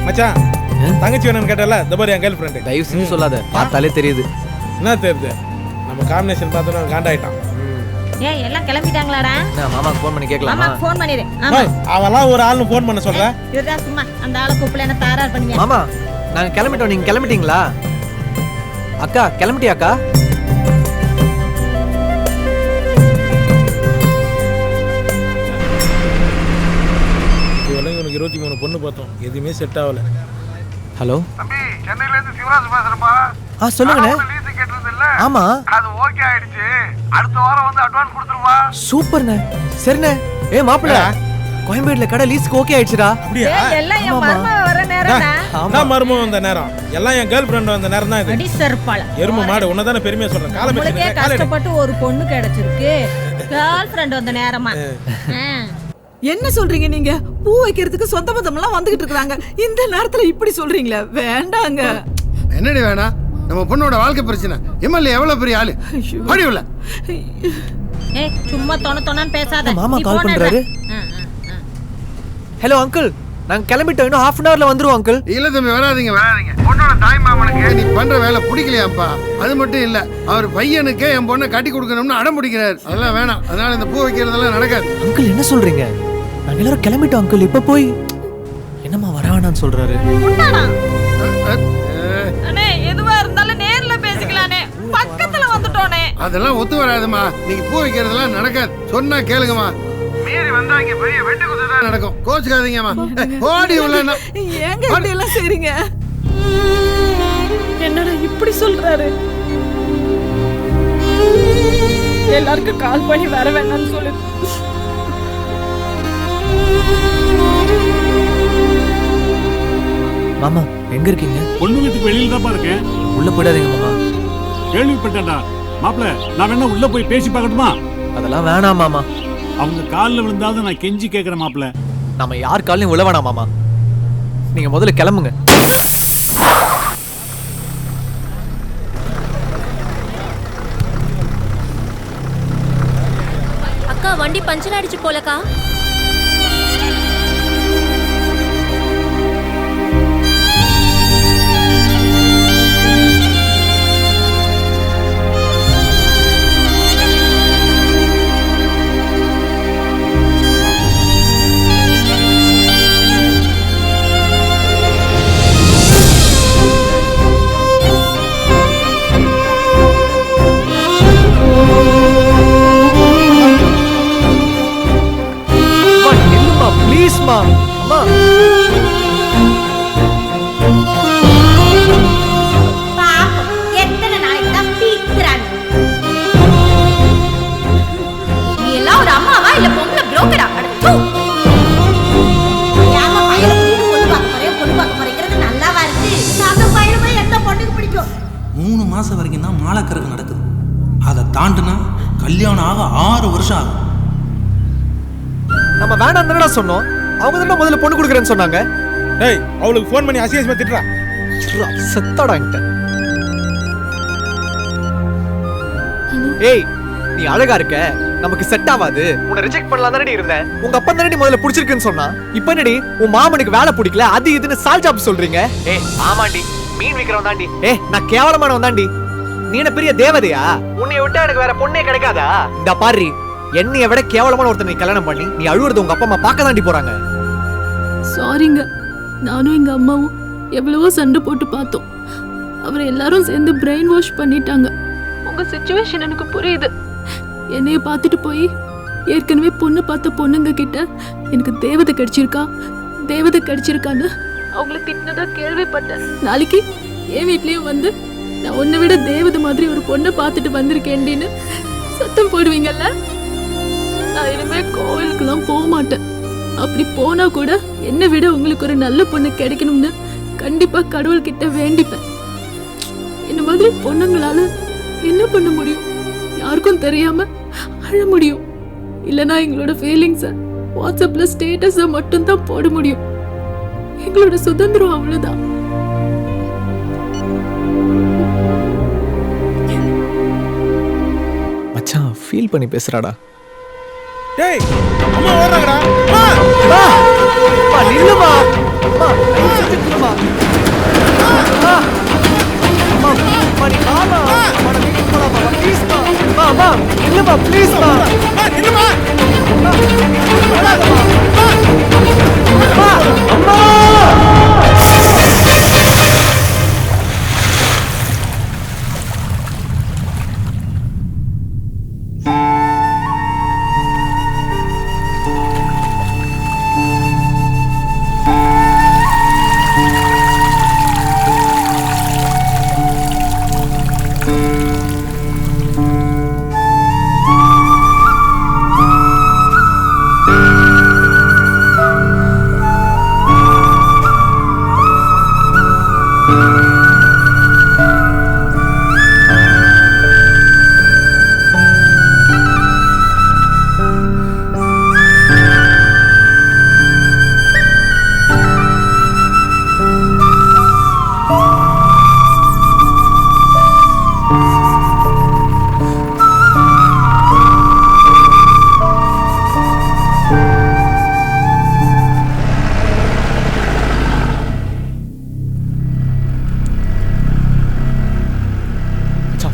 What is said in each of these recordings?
மச்சான் தங்கச்சி வேணும்னு கேட்டல இந்த மாதிரி என் கேர்ள் ஃப்ரெண்டு. தயவு செஞ்சு சொல்லாத, பார்த்தாலே தெரியுது. என்ன தெரியுது? நம்ம காம்பினேஷன் பார்த்தோன்னா காண்டாயிட்டான். ஏய் எல்லாம் கிளம்பிட்டாங்களாடா? நான் மாமாக்கு ஃபோன் பண்ணி கேட்கலாமா? மாமாக்கு ஃபோன் பண்ணிரு. ஆமா அவெல்லாம் ஒரு ஆள்னு ஃபோன் பண்ண சொல்ற. இதுடா சும்மா அந்த ஆளை கூப்பிடல என்ன தாரார் பண்ணுங்க. மாமா நாங்க கிளம்பிட்டோம், நீங்க கிளம்பிட்டீங்களா? அக்கா கிளம்பிட்டியா அக்கா? இவனுக்கு 23 பொண்ணு பார்த்தோம், எதுவுமே செட் ஆகல. ஹலோ தம்பி, சென்னையில இருந்து சிவராஜ் பேசுறப்பா. சொல்லுங்கண்ணே. லீஸ் கேட்டிருந்தல்ல? ஆமா அது ஓகே ஆயிடுச்சு. அடுத்த வாரம் வந்து அட்வான்ஸ் கொடுத்துருவா. சூப்பர்ண்ணே. சரிண்ணே. மாப்பிள்ள கோயம்பேடுல கடை லீஸ்க்கு ஓகே ஆயிடுச்சுடா. அப்படியா? எல்லாம் என் மர்ம வர நேரம்டா. நான் மர்மம் வந்த நேரம், எல்லாம் என் கேர்ள் ஃப்ரெண்ட் வந்த நேரம் தான் இது. அடி சர்பால எருமை மாடு உன்ன தான பெருமையா சொல்றேன். காலமே கஷ்டப்பட்டு ஒரு பொண்ணு கிடைச்சிருக்கு, கேர்ள் ஃப்ரெண்ட் வந்த நேரமா. என்ன சொல்றீங்க நீங்க? பூ வைக்கிறதுக்கு சொந்த பந்தம் எல்லாம் வந்துகிட்டு இருக்காங்க, இந்த நேரத்துல இப்படி சொல்றீங்களே? வேண்டாங்க. என்னடி வேணா? நம்ம பொண்ணோட வாழ்க்கை பிரச்சனை. எம்எல்ஏ எவ்வளவு பெரிய ஆளு, படிவுல. ஏய் சும்மா தொணன்னு பேசாத. மாமா கால் பண்றாரு. ஹலோ அங்கிள், நாங்க கிளம்பிட்டோம், இன்னும் half an hourல வந்துருவோம் அங்கிள். இல்ல தம்பி, வராதீங்க வராதீங்க. பொண்ணோட தாய் மாமனுக்கு நீ பண்ற வேலை பிடிக்கலையாப்பா. அது மட்டும் இல்ல, அவர் பையனுக்கே என் பொண்ணை கட்டி கொடுக்கணும்னு அடம் பிடிக்கிறாரு. அதெல்லாம் வேணாம். அதனால இந்த பூ வைக்கிறதெல்லாம் நடக்காது. அங்கிள் என்ன சொல்றீங்க? நாங்க எல்லாரும் கிளம்பிட்டோம் அங்கிள். இப்ப போய் என்னம்மா வரானான்னு சொல்றாரு? அண்ணே எதுவா இருந்தாலும் நேர்ல பேசிக்கலானே, பக்கத்துல வந்துட்டோனே. அதெல்லாம் ஒத்து வராதுமா. நீங்க பூ வைக்கிறதெல்லாம் நடக்காது. சொன்னா கேளுங்கம்மா. மீறி வந்தா இங்க பெரிய வெட்டு குத்து தான் நடக்கும். கோச்சுக்காதீங்கம்மா. ஓடி உள்ளனா ஏங்க இப்படி எல்லாம் செய்றீங்க? என்னடா இப்படி சொல்றாரு? எல்லாருக்கும் கால் பண்ணி வர வேண்டாம்னு சொல்லு. மாமா எங்க இருக்கீங்க? பொண்ணு வீட்டுக்கு வெளியில தான் இருக்கேன். உள்ள போயிடாதீங்க மாமா. கேள்விப்பட்டேன்டா மாப்பிள்ள, நான் வேணா உள்ள போய் பேசி பார்க்கட்டுமா? அதெல்லாம் வேணாம் மாமா. அவங்க காலில் விழுந்தாவது நான் கெஞ்சி கேட்கிறேன் மாப்பிள்ள. நம்ம யார் காலையும் விழ வேணாம் மாமா. நீங்க முதல்ல கிளம்புங்க. அக்கா வண்டி பஞ்சர் ஆயிடுச்சு போலக்கா. எத்தனை நாளைக்கு தான் பீக்குறாங்க? நீ எல்லாம் ஒரு அம்மாவா இல்ல பொம்பளை புரோக்கரா? யாரோ பையனை பொண்ணு பார்க்க போறேங்கிறது நல்லாவா இருக்கு? அந்த பையனை போய் எந்த பொண்ணுக்கு பிடிக்கும்? 3 மாசம் வரைக்கும் தான் மாலக்கறகு நடக்குது. அதை தாண்டுனா கல்யாணம் ஆக 6 வருஷம் ஆகும். நம்ம வேணாம் தானடா சொன்னோம். அவங்க தான முதல்ல பொண்ணு கொடுக்குறேன்னு சொன்னாங்க. டேய் அவளுக்கு ஃபோன் பண்ணி அசியமா திட்டுறா. செத்தாடா என்கிட்ட. ஏய் நீ அழகா இருக்க, நமக்கு செட் ஆகாது, உன்னை ரிஜெக்ட் பண்ணலாம் தானடி இருந்தேன். உங்க அப்பா தானடி முதல்ல பிடிச்சிருக்குன்னு சொன்னா, இப்போ என்னடி உன் மாமனுக்கு வேலை பிடிக்கல அது இதுன்னு சால் ஜாப் சொல்றீங்க? ஏய் ஆமாண்டி, மீன் விக்கிறவன் தாண்டி. நான் கேவலமானவன் தாண்டி. நீ என்ன பெரிய தேவதையா? உன்னை விட்டா எனக்கு வேற பொண்ணே கிடைக்காதா? இந்த பாரு, என்னைய விட கேவலமான ஒருத்தனை கல்யாணம் பண்ணி நீ அழுவுறது உங்க அப்பா அம்மா பார்க்க தாண்டி போறாங்க. சாரிங்க, நானும் எங்க அம்மாவும் எவ்வளவோ சண்டை போட்டு பார்த்தோம். அவரை எல்லாரும் சேர்ந்து பிரெயின் வாஷ் பண்ணிட்டாங்க. உங்க சிச்சுவேஷன் எனக்கு புரியுது. என்னைய பார்த்துட்டு போய் ஏற்கனவே பொண்ணு பார்த்த பொண்ணுங்க கிட்ட எனக்கு தேவதை கிடைச்சிருக்கான்னு அவங்கள திட்டினதா கேள்விப்பட்டேன். நாளைக்கு என் வீட்லயும் வந்து நான் உன்னை விட தேவதை மாதிரி ஒரு பொண்ணை பார்த்துட்டு வந்திருக்கேன்னு சத்தம் போடுவீங்கல்ல? நான் இனிமே கோவிலுக்குலாம் போக மாட்டேன். அப்படி போனா கூட என்னை விட உங்களுக்கு ஒரு நல்ல பொண்ணு கிடைக்கணும்னு கண்டிப்பா கடவுள் கிட்ட வேண்டிப்பேன். இந்த மாதிரி பொண்ணுங்களால என்ன பண்ண முடியும்? யாருக்கும் தெரியாம அழ முடியும், இல்லனா எங்களோட ஃபீலிங்ஸை வாட்ஸ்அப்ல ஸ்டேட்டஸை மட்டும் தான் போட முடியும். எங்களோட சுதந்திரம் அவ்வளவுதான். மச்சான் ஃபீல் பண்ணி பேசுறாடா. டேய் அம்மா ஓடுறாங்கடா அம்மா நில்லுமா அம்மா தயவு செஞ்சு நில்லுமா அம்மா அம்மா அம்மா நீ வாமா அம்மா நான் வீட்டுக்கு போலாமா ப்ளீஸ் மா அம்மா அம்மா நில்லுமா ப்ளீஸ் மா நில்லுமா அம்மா அம்மா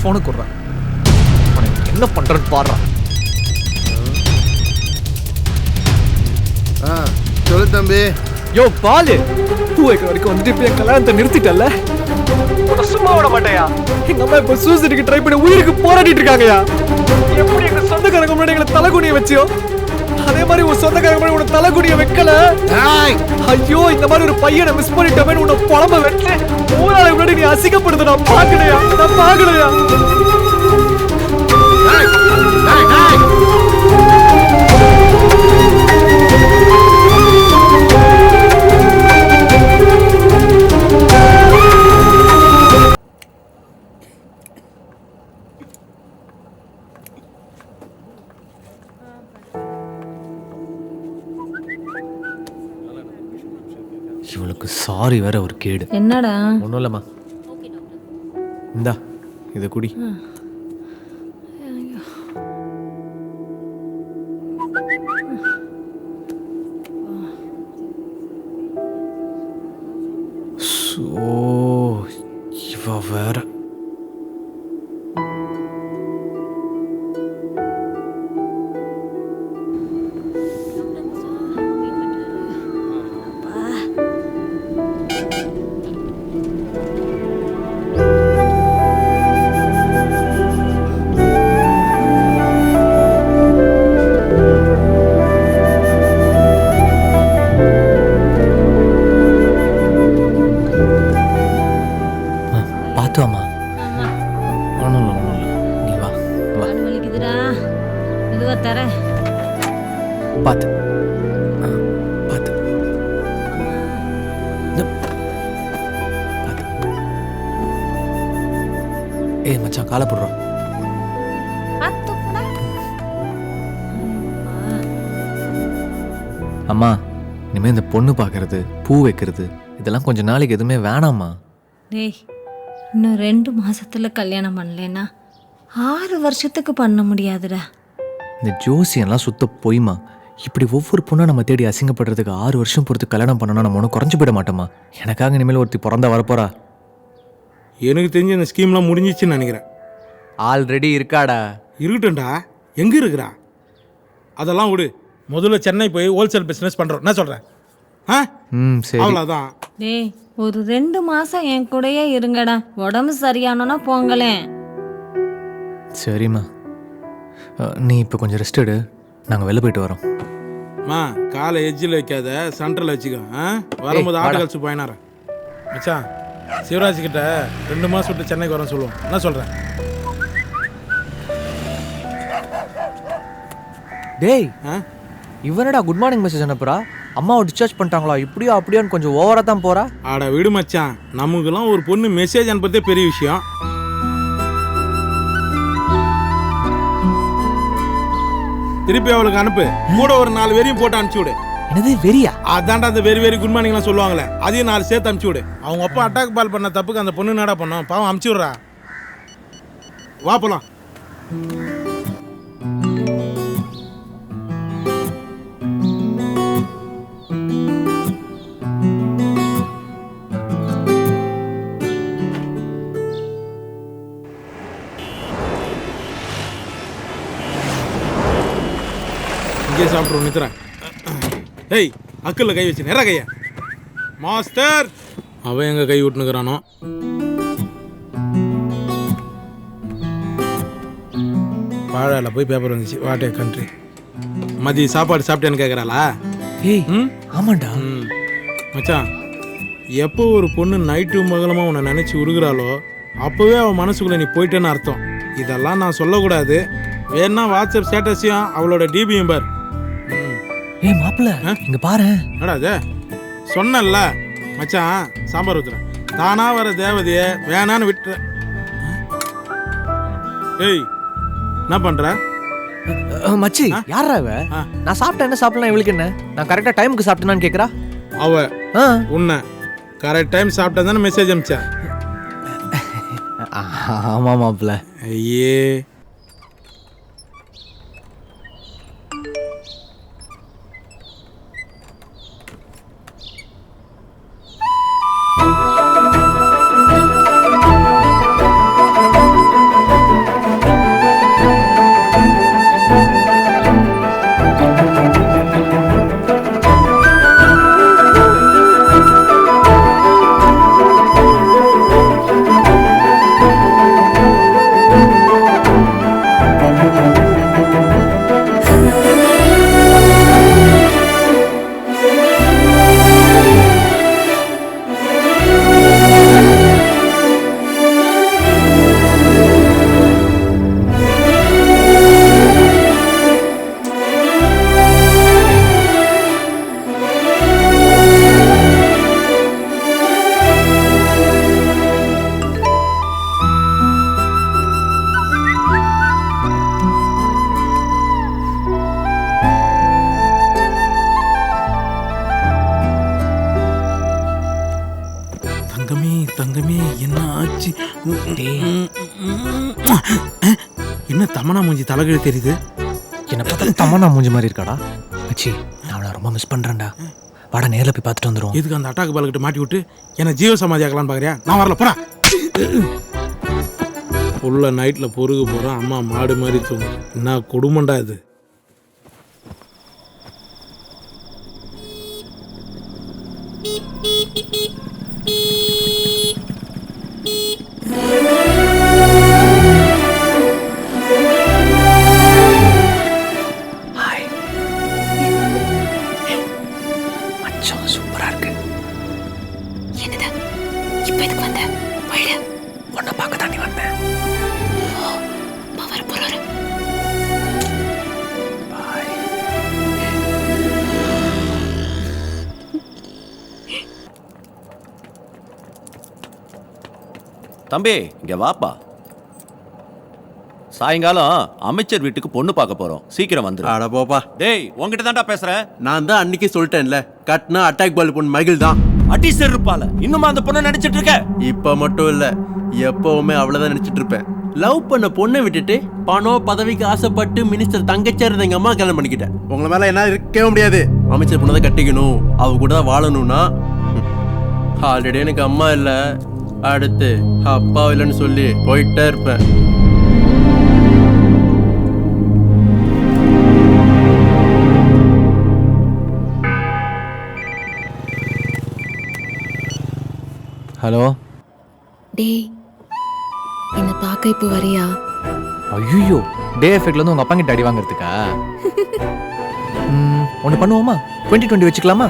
போனு கொடுறான் என்ன பண்றேன்னு பாடுறான் சொல்லு தம்பி. யோ பாலு பூ வைக்கிற வரைக்கும் வந்துட்டு இப்ப என் கல்யாணத்தை நிறுத்திட்டல உன்னை சும்மா விட மாட்டேயா எங்க அம்மா இப்ப சூசைடுக்கு ட்ரை பண்ணி உயிருக்கு போராடிட்டு இருக்காங்கயா எப்படி எங்க சொந்தக்காரங்க முன்னாடி எங்களை தலைகுனிய வச்சியோ அதே மாதிரி உன் சொந்தக்காரங்க முன்னாடி உன்னை தலைகுனிய வைக்கல ஐயோ இந்த மாதிரி ஒரு பையனை மிஸ் பண்ணிட்டோமே உன்னை புலம்ப வச்சு ஊராள முன்னாடி நீ அசிங்கப்படுத்த நான் பாக்கலையா இவளுக்கு சாரி வேற ஒரு கேடு. என்னடா? ஒன்றும் இல்லைம்மா. இந்தா இதை குடி. இவ வேற மச்சான் காலை போடுறோம். அம்மா இனிமே இந்த பொண்ணு பார்க்கறது பூ வைக்கிறது இதெல்லாம் கொஞ்ச நாளைக்கு எதுவுமே வேணாம்மா. டேய் இன்னும் 2 மாசத்துல கல்யாணம் பண்ணலன்னா 6 வருஷத்துக்கு பண்ண முடியாதுடா. இந்த ஜோசியெல்லாம் சுத்த பொய்மா. இப்படி ஒவ்வொரு பொண்ணா நம்ம தேடி அசிங்கப்படுறதுக்கு 6 வருஷம் பொறுத்து கல்யாணம் பண்ணணும் நம்ம ஒன்றும் குறைஞ்சு போயிட மாட்டோமா. எனக்காக இனிமேல் ஒருத்தி பிறந்தா வரப்போறா. எனக்கு தெரிஞ்ச இந்த ஸ்கீம்லாம் முடிஞ்சிச்சுன்னு நினைக்கிறேன். ஆல்ரெடி இருக்காடா. இருக்கட்டும்டா. எங்கே இருக்கிறா? அதெல்லாம் விடு. முதல்ல சென்னை போய் ஹோல்சேல் பிஸ்னஸ் பண்ணுறோம். என்ன சொல்கிறேன்? சரி அவ்வளோதான். டேய் ஒரு 2 மாசம் என் கூடயே இருங்கடா. உடம்பு சரியானோன்னா போங்களேன். சரிம்மா நீ இப்போ கொஞ்சம் ரெஸ்ட் எடு. நாங்கள் வெளில போயிட்டு வரோம். காலை எஜ்ஜில் வைக்காத, சென்டரில் வச்சுக்கோ. வரும்போது ஆட்டு கழிச்சு போயினாரன் மச்சான். சிவராஜ் கிட்ட 2 மாதம் விட்டு சென்னைக்கு வரேன்னு சொல்லுவோம். என்ன சொல்கிறேன்? டேய் இவனடா குட் மார்னிங் மெசேஜ் அனுப்புறா. அம்மாவை டிஸ்சார்ஜ் பண்ணிட்டாங்களா இப்படியோ அப்படியோன்னு கொஞ்சம் ஓவராக தான் போகிறா. ஆட விடு மச்சான். நமக்குலாம் ஒரு பொண்ணு மெசேஜ் அனுப்புறதே பெரிய விஷயம். திருப்பி அவளுக்கு அனுப்பு. கூட ஒரு 4 வெறியும் போட்டு அனுப்பிச்சு விடு. என்னது வெறியா? அதான்டா அந்த வெரி குட் மார்னிங்லாம் சொல்லுவாங்களே, அதையும் 4 சேர்த்து அனுப்பிச்சு விடு. அவங்க அப்பா அட்டாக் பால் பண்ண தப்புக்கு அந்த பொண்ணு என்னடா பண்ணோம்? பாவம் அனுப்பிச்சு விட்றா. வா போலாம். இங்கே சாப்பிட்றோம் நித்துறேன். ஏய் அக்கில் கை வச்சு நேரா கையா மாஸ்டர். அவன் எங்க கை விட்டுனுக்குறானோ. பாழால போய் பேப்பர் வந்துச்சு. வாட்டே கண்ட்ரி. மதிய சாப்பாடு சாப்பிட்டேன்னு கேட்குறாளா? ஏய் ஆமாண்டா. மச்சான், எப்போ ஒரு பொண்ணு நைட்டு மகளமா உன்னை நினைச்சு உருகுறாளோ அப்பவே அவன் மனசுக்குள்ள நீ போயிட்டேன்னு அர்த்தம். இதெல்லாம் நான் சொல்லக்கூடாது. வேணா வாட்ஸ்அப் ஸ்டேட்டஸையும் அவளோட டிபியும் பார். ஏய் மாப்பிள்ள இங்க பாரு. என்னடா அது? சொன்னல மச்சான், சாம்பார் ஊத்துறேன். தானா வர தேவதைய வேணான்னு விட்டுற. ஏய் என்ன பண்ற? மச்சி யாரா அவ? நான் சாப்பிட்டேன் என்ன சாப்பிடலாம் இவளுக்கு என்ன? நான் கரெக்டா டைமுக்கு சாப்பிட்டேனான்னு கேக்குறா. அவ உன்னை கரெக்ட் டைம் சாப்பிட்டா தானே மெசேஜ் அனுப்பிச்சா? ஆமா மாப்பிள்ள. ஐயே தங்கமே என்ன ஆச்சு? என்ன தமனா மூஞ்சி தலைகீழ தெரியுது? என்ன பார்த்தா தமனா மூஞ்சி மாதிரி இருக்காடா. மச்சி நான் அவளை ரொம்ப மிஸ் பண்றேன்டா. வாடா நேரில் போய் பார்த்துட்டு வந்துடும். எதுக்கு அந்த அட்டாக்கு பால்கிட்ட மாட்டி விட்டு என்ன ஜீவ சமாதி ஆக்கலான்னு பார்க்குறியா? நான் வரல போறா. உள்ள நைட்டில் பொறுகு போகிறோம். அம்மா மாடு மாதிரி தூங்கும். என்ன குடும்பம்டா இது? சூப்பரா இருக்கு. என்னது இப்போ எதுக்கு வந்த? போயிடு. உன்னை பார்க்க தாண்டி வந்தேன். வர போறாரு. தம்பி இங்க வாப்பா. சாயங்காலம் அமைச்சர் வீட்டுக்கு பொண்ணு பார்க்க போறோம். சீக்கிரம் வந்துரு. அட போப்பா. டேய் உன்கிட்ட தான்டா பேசுறேன். நான் தான் அன்னைக்கு சொல்லிட்டேன்ல, கட்னா அட்டாக் பால் பொண்ணு மகிழ் தான். அடி செருப்பால இன்னுமா அந்த பொண்ணை நினைச்சிட்டு இருக்க? இப்ப மட்டும் இல்ல, எப்பவுமே அவ்வளவுதான் நினைச்சிட்டு இருப்பேன். லவ் பண்ண பொண்ணை விட்டுட்டு பணம் பதவிக்கு ஆசைப்பட்டு மினிஸ்டர் தங்கச்சியா இருந்த எங்க அம்மா கல்யாணம் பண்ணிக்கிட்டேன். உங்களை மேல என்ன இருக்கவே முடியாது. அமைச்சர் பொண்ணை தான் கட்டிக்கணும், அவ கூட தான் வாழணும்னா ஆல்ரெடி எனக்கு அம்மா இல்ல, அடுத்து அப்பா இல்லைன்னு சொல்லி போயிட்டே இருப்பேன். ஹலோ. டேய் என்ன பார்க்க இப்போ வரியா? ஐயோ டே எஃபெக்ட்ல இருந்து உங்க அப்பா கிட்ட அடி வாங்குறதுக்கா? ஒன்று பண்ணுவோமா? 2020 வச்சுக்கலாமா?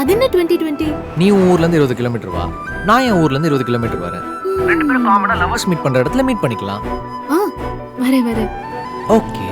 அது என்ன 2020? நீ உன் ஊர்ல இருந்து 20 கிலோமீட்டர் வா, நான் என் ஊர்ல இருந்து 20 கிலோமீட்டர் வரேன். ரெண்டு பேரும் காமனா லவர்ஸ் மீட் பண்ற இடத்துல மீட் பண்ணிக்கலாம். வரேன். ஓகே.